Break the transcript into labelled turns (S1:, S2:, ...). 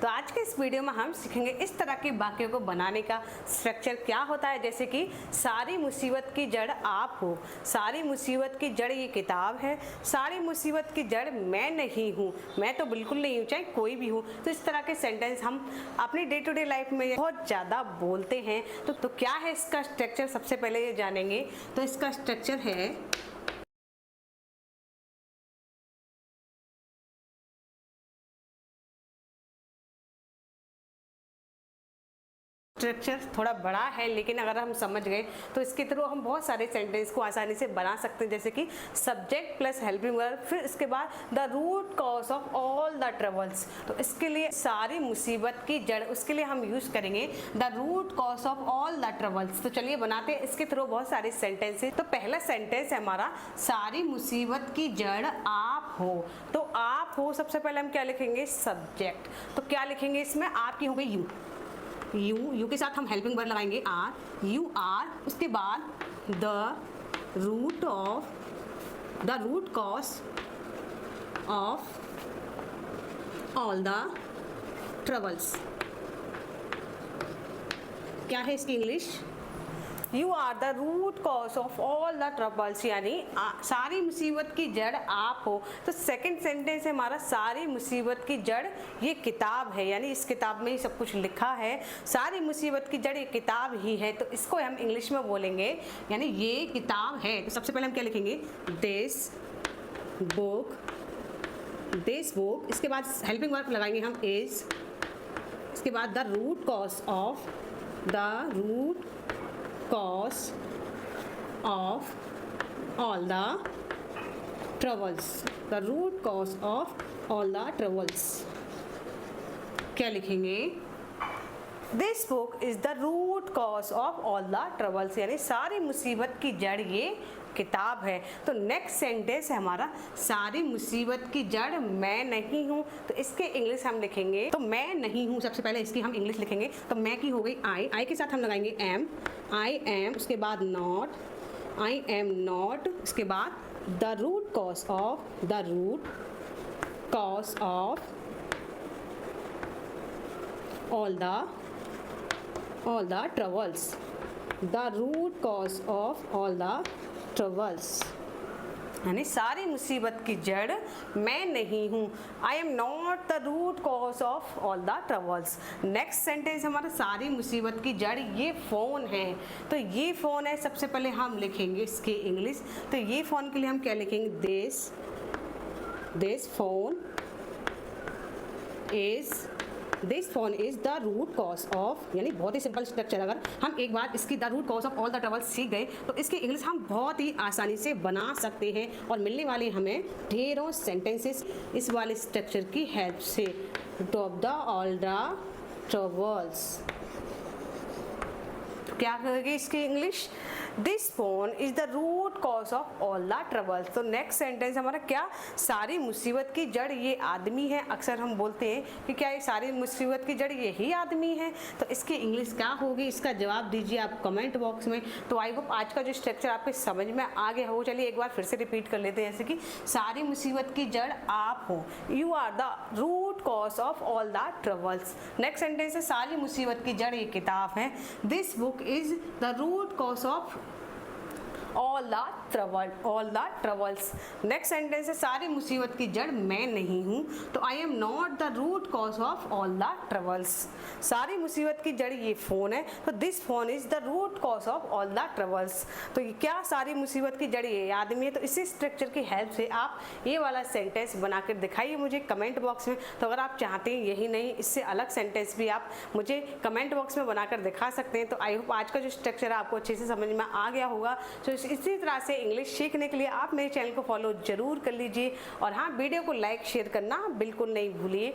S1: तो आज के इस वीडियो में हम सीखेंगे इस तरह के वाक्यों को बनाने का स्ट्रक्चर क्या होता है। जैसे कि सारी मुसीबत की जड़ आप हो, सारी मुसीबत की जड़ ये किताब है, सारी मुसीबत की जड़ मैं नहीं हूँ, मैं तो बिल्कुल नहीं हूँ, चाहे कोई भी हो। तो इस तरह के सेंटेंस हम अपनी डे टू डे लाइफ में बहुत ज़्यादा बोलते हैं। तो क्या है इसका स्ट्रक्चर, सबसे पहले ये जानेंगे। तो इसका स्ट्रक्चर है स्ट्रक्चर थोड़ा बड़ा है, लेकिन अगर हम समझ गए तो इसके थ्रू हम बहुत सारे सेंटेंस को आसानी से बना सकते हैं। जैसे कि सब्जेक्ट प्लस हेल्पिंग वर्ब, फिर इसके बाद the root cause of all the troubles. तो इसके लिए सारी मुसीबत की जड़, उसके लिए हम यूज करेंगे the root cause of all the troubles. तो चलिए बनाते हैं इसके थ्रू बहुत सारे सेंटेंसेस। तो पहला सेंटेंस है हमारा, सारी मुसीबत की जड़ आप हो। तो आप हो, सबसे पहले हम क्या लिखेंगे, सब्जेक्ट। तो क्या लिखेंगे इसमें, आपकी हो गई यू, यू के साथ हम हेल्पिंग वर्ब लगाएंगे आर, यू आर। उसके बाद the root cause of all the troubles. क्या है इसकी English, you are the root cause of all the troubles, यानी सारी मुसीबत की जड़ आप हो। तो सेकंड सेंटेंस है हमारा, सारी मुसीबत की जड़ ये किताब है, यानी इस किताब में ही सब कुछ लिखा है। सारी मुसीबत की जड़ ये किताब ही है, तो इसको हम इंग्लिश में बोलेंगे, यानी ये किताब है। तो सबसे पहले हम क्या लिखेंगे, दिस बुक। इसके बाद हेल्पिंग वर्ब लगाएंगे हम इज। इसके बाद the root cause of all the troubles, the root cause of all the troubles। क्या लिखेंगे, this book is the root cause of all the troubles, यानी सारी मुसीबत की जड़ ये किताब है। तो नेक्स्ट सेंटेंस है हमारा, सारी मुसीबत की जड़ मैं नहीं हूँ। तो इसके इंग्लिश हम लिखेंगे, तो मैं नहीं हूँ, सबसे पहले इसकी हम इंग्लिश लिखेंगे। तो मैं की हो गई आई के साथ हम लगाएंगे एम, आई एम। उसके बाद नॉट, आई एम नॉट। उसके बाद the root cause of all the troubles, the root cause of all the troubles, यानी सारी मुसीबत की जड़ मैं नहीं हूँ। I am not the root cause of all the troubles. Next sentence हमारा, सारी मुसीबत की जड़ ये फ़ोन है। तो ये फ़ोन है, सबसे पहले हम लिखेंगे इसकी इंग्लिश। तो ये फ़ोन के लिए हम क्या लिखेंगे, this phone is the root cause of, यानी बहुत ही सिंपल स्ट्रक्चर। अगर हम एक बार इसकी the root cause of all the troubles सीख गए तो इसकी इंग्लिश हम बहुत ही आसानी से बना सकते हैं, और मिलने वाली हमें ढेरों सेंटेंसेस इस वाले स्ट्रक्चर की हेल्प से। Top the all the troubles, क्या कहेगी इसकी English, this phone is the root cause of all the troubles. तो नेक्स्ट सेंटेंस हमारा क्या, सारी मुसीबत की जड़ ये आदमी है। अक्सर हम बोलते हैं कि क्या ये सारी मुसीबत की जड़ यही आदमी है। तो इसकी इंग्लिश क्या होगी, इसका जवाब दीजिए आप कमेंट बॉक्स में। तो आई होप आज का जो स्ट्रक्चर आपके समझ में आ गया हो। चलिए एक बार फिर से रिपीट कर लेते हैं, जैसे कि सारी मुसीबत की जड़ आप हो, you are the root cause of all the troubles. Next sentence है, सारी मुसीबत की जड़ ये किताब है, this book is the root cause of all the troubles। Next sentence है, सारी मुसीबत की जड़ मैं नहीं हूँ। तो I am not the root cause of all the troubles. सारी मुसीबत की जड़ ये फ़ोन है, तो this phone is the root cause of all the troubles. तो ये क्या, सारी मुसीबत की जड़ ये आदमी है। तो इसी स्ट्रक्चर की हेल्प से आप ये वाला सेंटेंस बनाकर दिखाइए मुझे कमेंट बॉक्स में। तो अगर आप चाहते हैं यही नहीं, इससे अलग सेंटेंस भी आप मुझे कमेंट बॉक्स में बनाकर दिखा सकते हैं। तो आई होप आज का जो स्ट्रक्चर है आपको अच्छे से समझ में आ गया होगा। तो इसी तरह से इंग्लिश सीखने के लिए आप मेरे चैनल को फॉलो जरूर कर लीजिए, और हाँ, वीडियो को लाइक शेयर करना बिल्कुल नहीं भूलिए।